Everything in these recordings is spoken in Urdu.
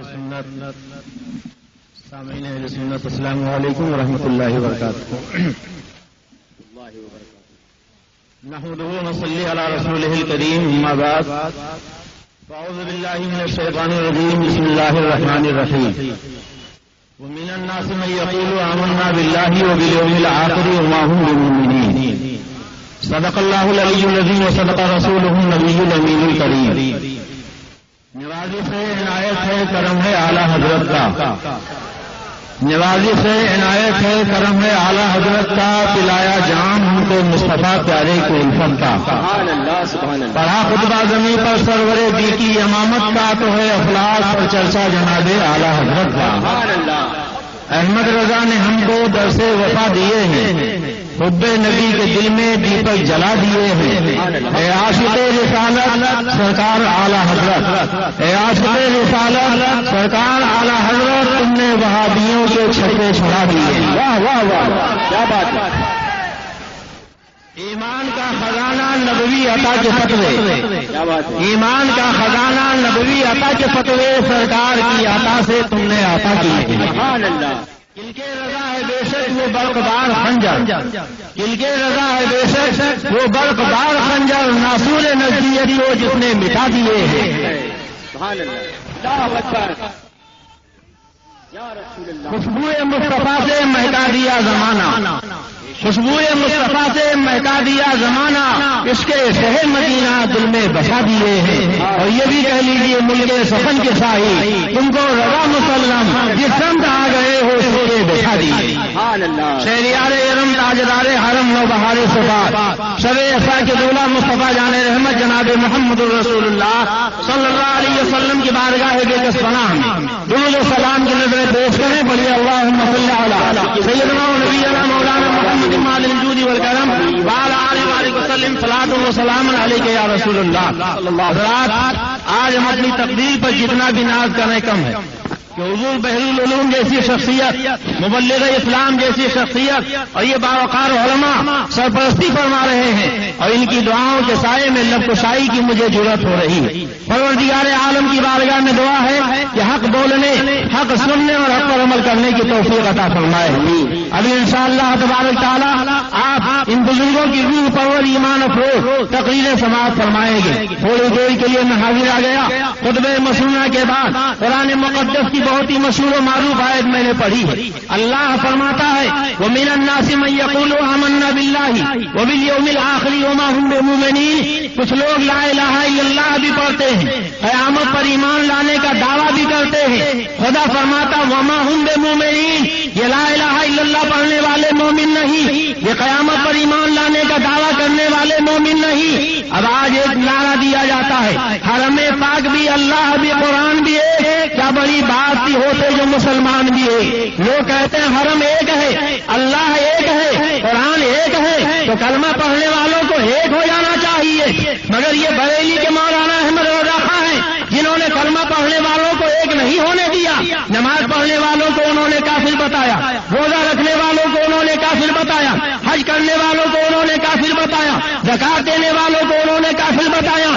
سنت سامعین اہل سنت السلام علیکم ورحمۃ اللہ وبرکاتہ. نحمده ونصلي على رسوله الكريم اما بعد فاعوذ بالله من الشيطان الرجيم بسم الله الرحمن الرحيم. ومن الناس من يقول آمنا بالله وباليوم الآخر وما هم بمؤمنين. صدق الله العلي العظيم وصدق رسوله النبي الأمين الكريم. نوازش ہے عنایت ہے کرم ہے اعلیٰ حضرت کا. نوازش ہے عنایت ہے کرم ہے اعلیٰ حضرت کا. پلایا جام ہم کو مصطفیٰ پیارے کو الفت کا. پڑھا خطبہ زمیں پر سرور دی کی امامت کا تو ہے افلاس پر چرچا جناب اعلیٰ حضرت کا. احمد رضا نے ہم کو درس وفا دیے ہیں. حب نبی کے دل میں دیپک جلا دیے ہیں. اے عاشق رسالت سرکار اعلیٰ حضرت. اے عاشق رسالت سرکار اعلیٰ حضرت تم نے وہابیوں کے چھپے چھڑا دیے. واہ واہ واہ کیا بات ہے. ایمان کا خزانہ نبوی عطا کے فتوے. ایمان کا خزانہ نبوی عطا کے فتوے سرکار کی عطا سے تم نے عطا کیے. کل کے رضا ہے بے شک وہ برقدار خنجر. کل کے رضا ہے بے شک وہ برقدار خنجر ناسور نصیحت کو جس نے مٹا دیے ہیں. خوشبو مصطفیٰ سے مہکا دیا زمانہ. خوشبو مصطفیٰ سے مہکا دیا زمانہ. اس کے شہر مدینہ دل میں بسا دیے ہیں. اور یہ بھی کہہ لیجیے ملک سفن کے شاہی تم کو رضا مسلم جس سمت آ گئے ہو سورے بچا دیے. شہریار ارم تاجدار حرم و بہار صفات شب ایسا کے دولہ مصطفیٰ جان رحمت جناب محمد رسول اللہ صلی اللہ علیہ وسلم کی بارگاہ بے کس پناہ درود و سلام کی نظریں پیش کریں. بڑی اللہم صلی علی سیدنا و نبینا مولانا محمد مال الجود والکرم وعلی آلہ وآلہ وسلم صلاۃ و سلام علیک یا رسول اللہ. حضرات آج ہم اپنی تقدیر پر جتنا بھی ناز کریں کم ہے کہ حضور بحر العلوم جیسی شخصیت مبلغ اسلام جیسی شخصیت اور یہ باوقار علماء سرپرستی فرما رہے ہیں اور ان کی دعاؤں کے سائے میں لب کشائی کی مجھے ضرورت ہو رہی ہے. پروردگار عالم کی بارگاہ میں دعا ہے کہ حق بولنے حق سننے اور حق پر عمل کرنے کی توفیق عطا فرمائے. ابھی انشاءاللہ تبارک تعالی آپ ان بزرگوں کی روح پرور ایمان افروز تقریر سماعت فرمائیں گے. تھوڑی دیر کے لیے میں حاضر آ گیا. خطبہ مسنونہ کے بعد قرآن مقدس کی بہت ہی مشہور و معروف آیت میں نے پڑھی ہے. اللہ فرماتا ہے وَمِنَ النَّاسِ مَن يَقُولُ آمَنَّا بِاللَّهِ وَبِالْيَوْمِ الْآخِرِ وَمَا هُم بِمُؤْمِنِينَ. کچھ لوگ لا الہ الا اللہ بھی پڑھتے ہیں, قیامت پر ایمان لانے کا دعویٰ بھی کرتے ہیں. خدا فرماتا وَمَا هُم بِمُؤْمِنِينَ یہ لا الہ الا اللہ پڑھنے والے مومن نہیں, یہ قیامت پر ایمان لانے کا دعویٰ کرنے والے مومن نہیں. اب آج ایک نعرہ دیا جاتا ہے حرم پاک بھی اللہ بھی قرآن بھی ایک. کیا بڑی بات تھی ہوتے جو مسلمان بھی ہے. لوگ کہتے ہیں حرم ایک ہے, اللہ ایک ہے, قرآن ایک ہے, تو کلمہ پڑھنے والوں کو ایک ہو جانا چاہیے. مگر یہ بریلی کے مولانا احمد رضا خاں ہیں جنہوں نے کلمہ پڑھنے والوں کو ایک نہیں ہونے دیا. نماز پڑھنے والوں کو انہوں نے کافر بتایا, روزہ رکھنے والوں کو انہوں نے کافر بتایا, حج کرنے والوں کو انہوں نے کافر بتایا, زکات دینے والوں کو انہوں نے کافر بتایا,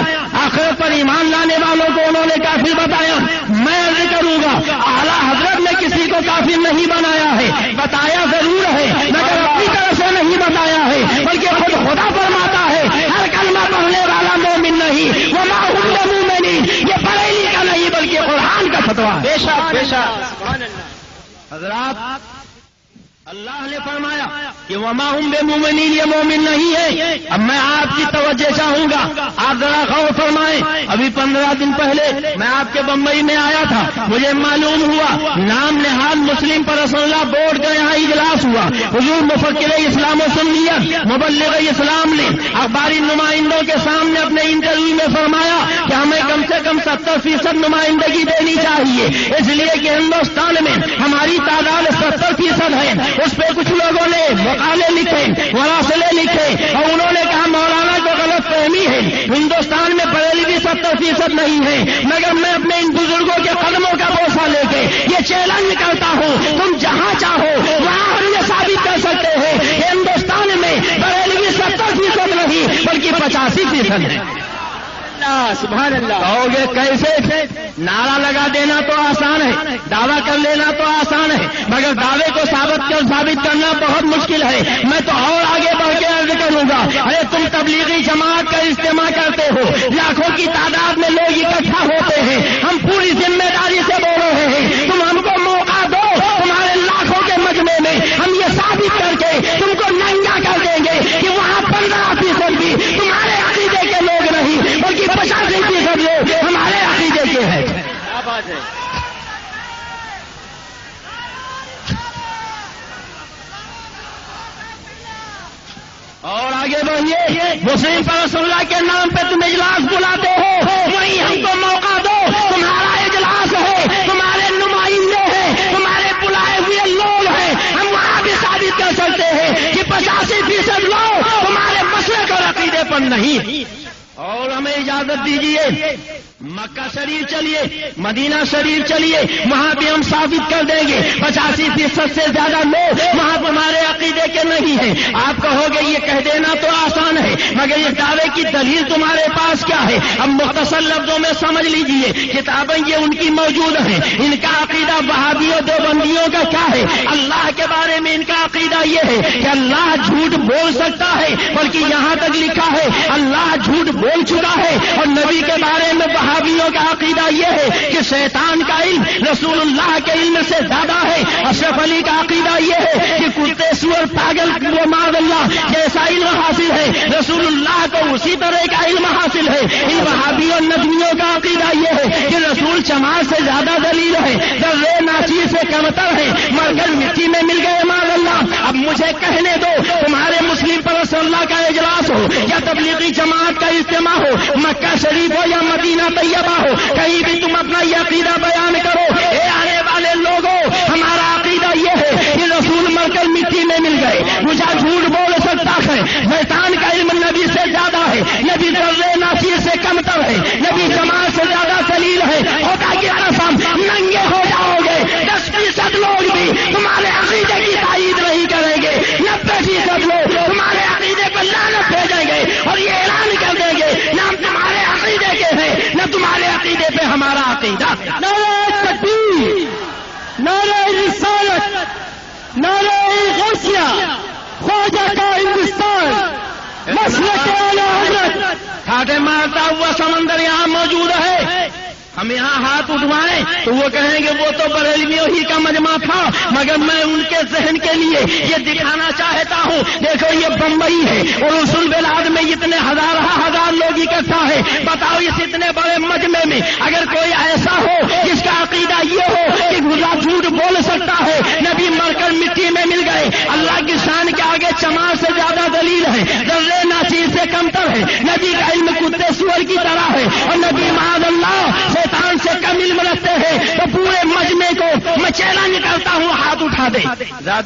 آخرت پر ایمان لانے والوں کو انہوں نے کافر بتایا. میں عرض کروں گا اعلیٰ حضرت نے کسی کو کافر نہیں بنایا ہے, بتایا ضرور ہے مگر اپنی طرف سے نہیں بتایا ہے, بلکہ خود خدا فرماتا ہے ہر کلمہ پڑھنے والا مومن نہیں. وما هم بمؤمنین یہ بریلی کا نہیں بلکہ قرآن کا فتویٰ. بے شک بے شک. حضرات اللہ نے فرمایا کہ وما هم بمؤمنین یہ مومن نہیں ہے. اب میں آپ کی توجہ چاہوں گا, آپ ذرا غور فرمائیں. ابھی 15 دن پہلے میں آپ کے بمبئی میں آیا تھا. مجھے معلوم ہوا نام نہاد مسلم پر رسول اللہ بورڈ کا یہاں اجلاس ہوا. حضور مفکر اسلام و سنیت مبلغ اسلام نے اخباری نمائندوں کے سامنے اپنے انٹرویو میں فرمایا کہ ہمیں کم سے کم 70% نمائندگی دینی چاہیے, اس لیے کہ ہندوستان میں ہماری تعداد 70% ہے. اس پہ کچھ لوگوں نے مقالے لکھے, مراسلے لکھے اور انہوں نے کہا مولانا کو غلط فہمی ہے, ہندوستان میں بریلوی 70% نہیں ہے. مگر میں اپنے ان بزرگوں کے قدموں کا بوسہ لے کے یہ چیلنج کرتا ہوں, تم جہاں چاہو وہاں ہم یہ ثابت کر سکتے ہیں کہ ہندوستان میں بریلوی 70% نہیں بلکہ 85% ہے. سبحان اللہ. کہو گے کیسے؟ نعرہ لگا دینا تو آسان ہے، دعویٰ کر لینا تو آسان ہے، مگر دعوے کو ثابت کرنا بہت مشکل ہے. میں تو اور آگے بڑھ کے عرض کروں گا، ارے تم تبلیغی جماعت کا اجتماع کرتے ہو، لاکھوں کی تعداد میں لوگ اکٹھا ہوتے ہیں، ہم پوری ذمہ داری سے بول رہے ہیں، تم ہم کو موقع دو، تمہارے لاکھوں کے مجمع میں ہم یہ ثابت کر کے تم کو ننگا کر دیں گے کہ وہاں 15% بھی تمہارے عقیدے کے لوگ نہیں بلکہ 85% لوگ ہمارے عقیدے کے ہیں. کیا بات ہے. اور آگے بڑھیے، مسلم پر رسول اللہ کے نام پہ تم اجلاس بلاتے ہو، وہیں ہم کو موقع دو، تمہارا اجلاس ہے، تمہارے نمائندے ہیں، تمہارے بلائے ہوئے لوگ ہیں، ہم وہاں بھی ثابت کر سکتے ہیں کہ 85% لوگ تمہارے مسئلے اور عقیدے پر نہیں. اور ہمیں اجازت دیجیے، مکہ شریف چلیے، مدینہ شریف چلیے، وہاں بھی ہم ثابت کر دیں گے 85% سے زیادہ لوگ وہاں تمہارے عقیدے کے نہیں ہیں. آپ کہو گے یہ کہہ دینا تو آسان ہے، مگر یہ دعوے کی دلیل تمہارے پاس کیا ہے؟ اب مختصر لفظوں میں سمجھ لیجئے، کتابیں یہ ان کی موجود ہیں، ان کا عقیدہ وہابیوں دیوبندیوں کا کیا ہے؟ اللہ کے بارے میں ان کا عقیدہ یہ ہے کہ اللہ جھوٹ بول سکتا ہے، بلکہ یہاں تک لکھا ہے اللہ جھوٹ بول چکا ہے. اور نبی کے بارے میں وہابیوں کا عقیدہ یہ ہے کہ شیطان کا علم رسول اللہ کے علم سے زیادہ ہے. اشرف علی کا عقیدہ یہ ہے کہ کتے سور پاگل معاذ اللہ جیسا علم حاصل ہے، رسول اللہ کو اسی طرح کا علم حاصل ہے. ان وہابیوں نجمیوں کا عقیدہ یہ ہے کہ رسول جماعت سے زیادہ دلیل ہے، ذرے ناچیر سے کمتر ہے، مر کر مٹی میں مل گئے معاذ اللہ. اب مجھے کہنے دو، تمہارے مسلم پر رسول اللہ کا اجلاس ہو یا تبلیغی جماعت کا اجتماع ہو، مکہ شریف ہو یا مدینہ طیبہ ہو، کہیں بھی تم اپنا یہ عقیدہ بیان کرو، اے آنے والے لوگوں، ہمارا عقیدہ یہ ہے کہ رسول مر کر مٹی میں مل گئے. مجھے جھوٹ بول سکتا ہے، شیطان کا علم نبی سے زیادہ ہے، نبی ذرے ناچیر سے کمتر ہے، نبی جماعت سے زیادہ دلیل ہے. خدا کی قسم ننگے ہو جاؤ گے، 10% لوگ بھی تمہارے عقیدے کی تائید نہیں کریں گے، 90% لوگ تمہارے عقیدے پر لعنت بھیجیں گے اور یہ اعلان کر دیں گے نہ ہم تمہارے عقیدے کے ہیں نہ تمہارے عقیدے پہ ہمارا عقیدہ. نعرہ تکبیر، نعرہ رسالت، نعرہ غوثیہ، خواجہ کا ہندوستان، مسلک اعلی حضرت. کھاٹے مارتا ہوا سمندر یہاں موجود ہے. ہم یہاں ہاتھ اٹھوائیں تو وہ کہیں گے وہ تو بریلویوں ہی کا مجمع تھا، مگر میں ان کے ذہن کے لیے یہ دکھانا چاہتا ہوں، دیکھو یہ بمبئی ہے اور رسول بلاد میں اتنے ہزار لوگ اکٹھا ہے. بتاؤ اس اتنے بڑے مجمع میں اگر کوئی ایسا ہو جس کا عقیدہ یہ ہو کہ خدا جھوٹ بول سکتا ہے، نبی مر کر مٹی میں مل گئے، اللہ کی شان کے آگے چمار سے زیادہ دلیل ہے، ذرے ناچیر سے کمتر ہے، نبی کا علم کتے سور کی طرح ہے اور نبی معاذ اللہ شیطان سے کم علم رکھتے ہیں، تو پورے مجمع کو میں چیلنج کرتا ہوں ہاتھ اٹھا دے.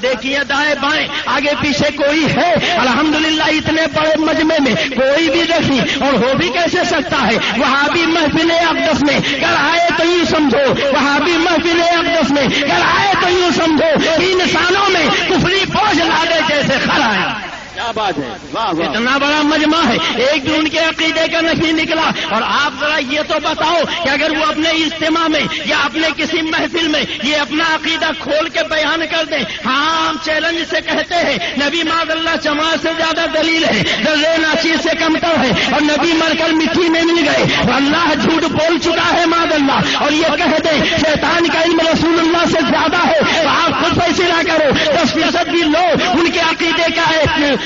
دیکھیے دائیں بائیں آگے پیچھے کوئی ہے؟ الحمدللہ اتنے بڑے مجمع میں کوئی بھی نہیں، اور ہو بھی کیسے سکتا ہے؟ وہاں بھی محفل اقدس میں اگر آئے تو یوں سمجھو، وہاں بھی محفل اقدس میں اگر آئے تو یوں سمجھو انسانوں میں کفری بوجھ لادے جیسے کھڑا ہے. کیا بات ہے، واہ واہ. اتنا بڑا مجمع ہے، ایک بھی ان کے عقیدے کا نہیں نکلا. اور آپ ذرا یہ تو بتاؤ کہ اگر وہ اپنے اجتماع میں یا اپنے کسی محفل میں یہ اپنا عقیدہ کھول کے بیان کر دیں، ہاں ہم چیلنج سے کہتے ہیں نبی معاذ اللہ جماعت سے زیادہ دلیل ہے، ذرے ناچیر سے کمتر ہے اور نبی مر کر مٹی میں مل گئے، اللہ جھوٹ بول چکا ہے معاذ اللہ، اور یہ کہہ دیں شیطان کا علم رسول اللہ سے زیادہ ہے، تو آپ خود فیصلہ کرو 10% بھی لوگ ان کے عقیدے کا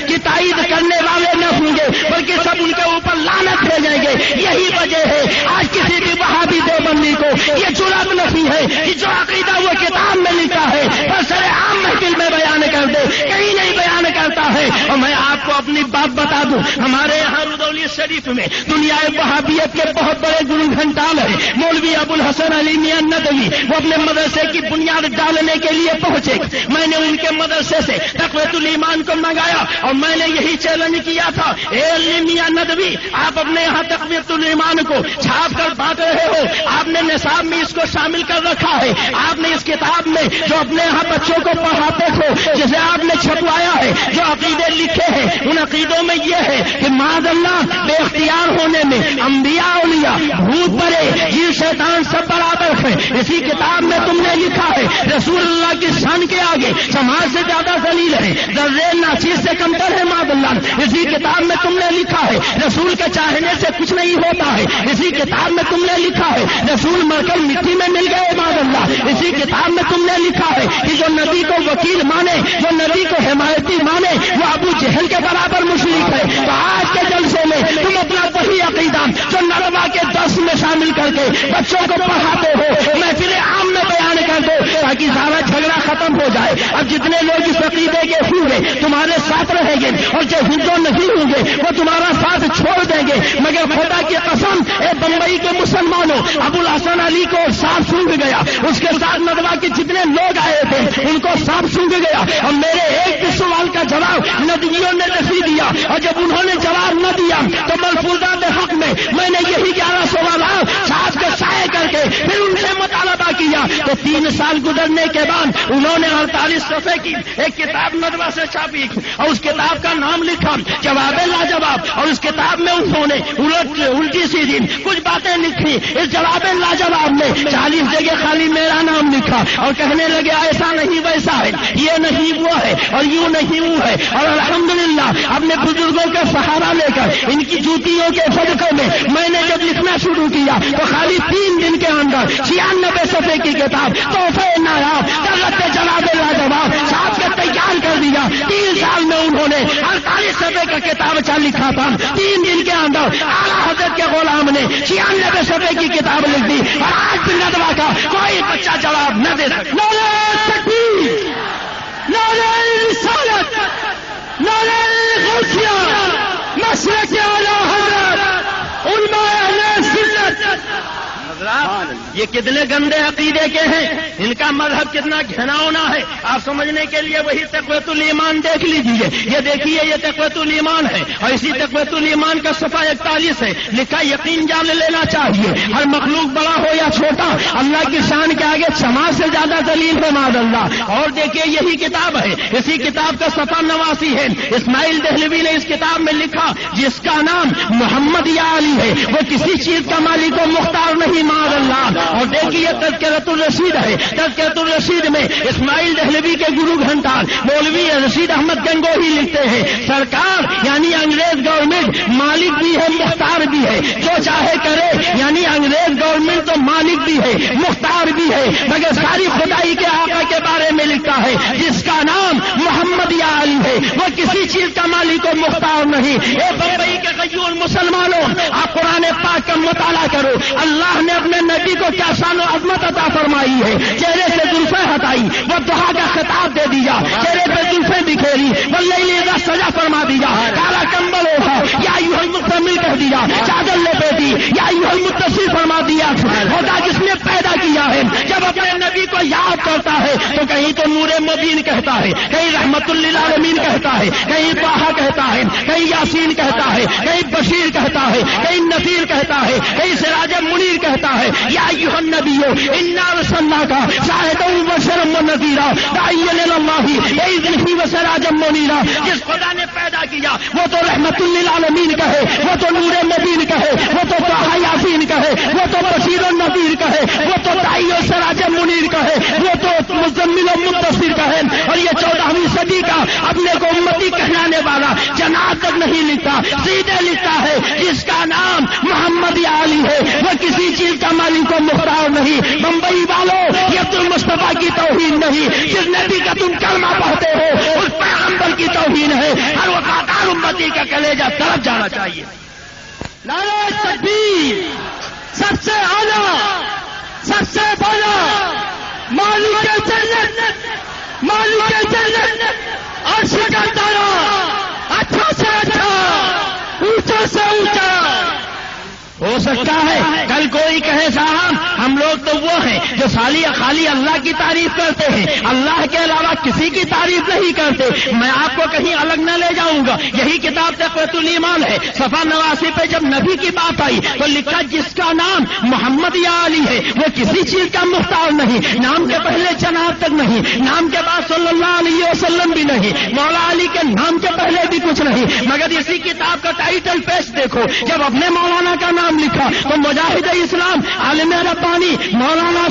کی تائید کرنے والے نہ ہوں گے بلکہ سب ان کے اوپر لعنت بھیجیں گے. یہی وجہ ہے آج کسی بھی وہابی دیوبندی کو یہ جرأت نہیں ہے کہ جو عقیدہ وہ کتاب میں لکھا ہے بس عام محفل میں بیان کر دے، کہیں نہیں بیان کرتا ہے. اور میں آپ کو اپنی بات بتا دوں، ہمارے یہاں رودولی شریف میں دنیا وہابیت کے بہت بڑے گرو گھنٹال ہیں، مولوی ابو الحسن علی میاں ندوی، وہ اپنے مدرسے کی بنیاد ڈالنے کے لیے پہنچے. میں نے ان کے مدرسے سے تقویت الایمان کو منگایا اور میں نے یہی چیلنج کیا تھا، اے علی میاں ندوی آپ اپنے یہاں تقویت الایمان کو چھاپ کر بانٹ رہے ہو، آپ نے نصاب میں اس کو شامل کر رکھا ہے، آپ نے اس کتاب میں جو اپنے یہاں بچوں کو پڑھاتے تھے جسے آپ نے چھپوایا ہے، جو عقیدے لکھے ہیں ان عقیدوں میں یہ ہے کہ معاذ اللہ بے اختیار ہونے میں انبیاء اولیاء بھوت پرے جن شیطان سب برابر ہے. اسی کتاب میں تم نے لکھا ہے رسول اللہ کی شان کے آگے سماج سے زیادہ ذلیل ہے, ذرے ناچیز سے کمتر ہے معاذ اللہ. اسی کتاب میں تم نے لکھا ہے رسول کے چاہنے سے کچھ نہیں ہوتا ہے. اسی کتاب میں تم نے لکھا ہے رسول مر کر مٹی میں مل گئے معاذ اللہ. اسی کتاب میں تم نے لکھا ہے کہ جو نبی کو وکیل مانے, جو نبی کو حمایتی مانے, وہ ابو جہل کے برابر مشرک ہے. تو آج کے جلسے میں تم اپنا وہی عقیدہ جو نروا کے درس میں شامل کر کے بچوں کو پڑھاتے ہو محفل عام میں بیان کر دو تاکہ سارا جھگڑا ختم ہو جائے. اب جتنے لوگ اس عقیدے کے ہوں گے تمہارے ساتھ رہیں گے اور جو ہندو نہیں ہوں گے وہ تمہارا ساتھ چھوڑ دیں گے. مگر خدا کی قسم اے بمبئی کے مسلمانوں, ابو الحسن علی کو سانپ سونگ گیا, اس کے ساتھ ندوہ کے جتنے لوگ آئے تھے ان کو سانپ سونگ گیا. اور میرے ایک بھی سوال کا جواب ندویوں نے نہیں دیا, اور جب انہوں نے جواب نہ دیا تو ملفوظات حق میں نے یہی 11 سوالات ساتھ کے شائع کر کے پھر ان سے مطالبہ کیا. تو 3 سال گزرنے کے بعد انہوں نے 48 صفحے کی ایک کتاب ندوہ سے چھاپی اور اس کتاب کا نام لکھا جواب لاجواب. اور اس کتاب میں انہوں نے الٹی سیدھی کچھ باتیں لکھی. اس جواب لاجواب میں 40 جگہ خالی میرا نام لکھا اور کہنے لگے ایسا نہیں ویسا ہے, یہ نہیں وہ ہے اور یوں نہیں وہ ہے. اور الحمدللہ اپنے بزرگوں کا سہارا لے کر ان کی جوتیوں کے صدقے میں نے جب لکھنا شروع کیا تو خالی 3 دن کے اندر 96 صفحے کی کتاب تحفہ نایاب حضرت جواب لاجواب ساتھ کے تیار کر دیا. 3 سال میں انہوں نے 48 صفحے کا کتاب لکھا تھا. 3 دن کے اندر اعلیٰ حضرت کے غلام نے 96 صفحے کی کتاب لکھ دی. اور آج بھی ندوہ کا کوئی بچہ جواب نہ دے سکتا. نعرہ تکبیر, نعرہ رسالت, نعرہ غوثیہ, مسلک اعلیٰ حضرت علماء اہل سنت. یہ کتنے گندے عقیدے کے ہیں, ان کا مذہب کتنا گھناؤنا ہے. آپ سمجھنے کے لیے وہی تقویۃ الایمان دیکھ لیجیے. یہ دیکھیے یہ تقویۃ الایمان ہے اور اسی تقویۃ الایمان کا صفحہ 41 ہے لکھا یقین جان لینا چاہیے ہر مخلوق بڑا ہو یا چھوٹا اللہ کی شان کے آگے سماج سے زیادہ ذلیل ہے معاذ اللہ. اور دیکھیے یہی کتاب ہے, اسی کتاب کا صفحہ 89 ہے. اسماعیل دہلوی نے اس کتاب میں لکھا جس کا نام محمد یا علی ہے وہ کسی چیز کا مالک و مختار نہیں معاذ اللہ. اور دیکھیے تذکرۃ الرشید ہے. تذکرۃ الرشید میں اسماعیل دہلوی کے گرو گھنٹال مولوی رشید احمد گنگوہی لکھتے ہیں سرکار یعنی انگریز گورنمنٹ مالک بھی ہے مختار بھی ہے, جو چاہے کرے. یعنی انگریز گورنمنٹ تو مالک بھی ہے مختار بھی ہے, مگر ساری خدائی کے آقا کے بارے میں لکھتا ہے جس کا نام محمد یا علی ہے وہ کسی چیز کا مالک و مختار نہیں. اے بمبئی کے غیور مسلمانوں, آپ قرآن پاک کا مطالعہ کرو. اللہ نے اپنے نبی کو کیا شان و عظمت عطا فرمائی ہے. چہرے سے زلفیں ہٹائی, وہ دعا کا خطاب دے دیا, چہرے پہ زلفیں بکھیری, واللیل اذا سجا فرما دیا, کالا کمبل اوڑھا یا ایھا المزمل کہہ دیا, چادر لپیٹی یا ایھا المدثر فرما دیا. خدا جس نے پیدا کیا ہے جب اپنے نبی کو یاد کرتا ہے تو کہیں تو نور مبین کہتا ہے, کہیں رحمت للعالمین کہتا ہے, کہیں طٰہٰ کہتا ہے, کہیں یاسین کہتا ہے, کہیں بشیر کہتا ہے, کہیں نذیر کہتا ہے, کہیں سراج منیر کہتا ہے. یا ایھا النبی انا ارسلناک شاہدا وبشرا ونذیرا داعیا الی اللہ باذنہ وسراجا منیرا. جس خدا نے پیدا کیا وہ تو رحمت للعالمین کہے, وہ تو نور مبین کہے, وہ تو طٰہٰ یاسین کہے, وہ تو بشیر و نذیر کہے, وہ تو داعی و سراج منیر کہے, وہ تو مزمل و مدثر کہے. اور یہ 14ویں صدی کا اپنے کو امتی کہلانے والا جناب تک نہیں لکھتا, سیدھے لکھتا ہے جس کا نام محمد یا علی ہے وہ کسی چیز کا مالک و مختار نہیں. بمبئی والوں یہ تم مصطفیٰ کی توہین نہیں, جس نبی کا تم کلمہ پڑھتے ہو اس پیغمبر کی توہین ہے. ہر وفادار امتی کا کلیجہ طرف جانا چاہیے. نعرہ تکبیر, سب سے اعلیٰ, سب سے بڑا مالک جنت, مالک جنت, عرش کا تارا, اچھا سے اچھا, اونچا سے اونچا. ہو سکتا ہے کل کوئی کہے صاحب ہم لوگ تو وہ ہیں جو خالی اللہ کی تعریف کرتے ہیں، اللہ کے علاوہ کسی کی تعریف نہیں کرتے۔ میں آپ کو کہیں الگ نہ لے جاؤں گا، یہی کتاب تقویۃ الایمان ہے، صفحہ 89 پہ جب نبی کی بات آئی تو لکھا جس کا نام محمد یا علی ہے وہ کسی چیز کا محتاج نہیں، نام کے پہلے جناب تک نہیں، نام کے بعد صلی اللہ علیہ وسلم بھی نہیں، مولا علی کے نام کے پہلے بھی کچھ نہیں، مگر اسی کتاب کا ٹائٹل پیج دیکھو، جب اپنے مولانا کا نام لکھا تو مجاہد اسلام عالم ربانی مولانا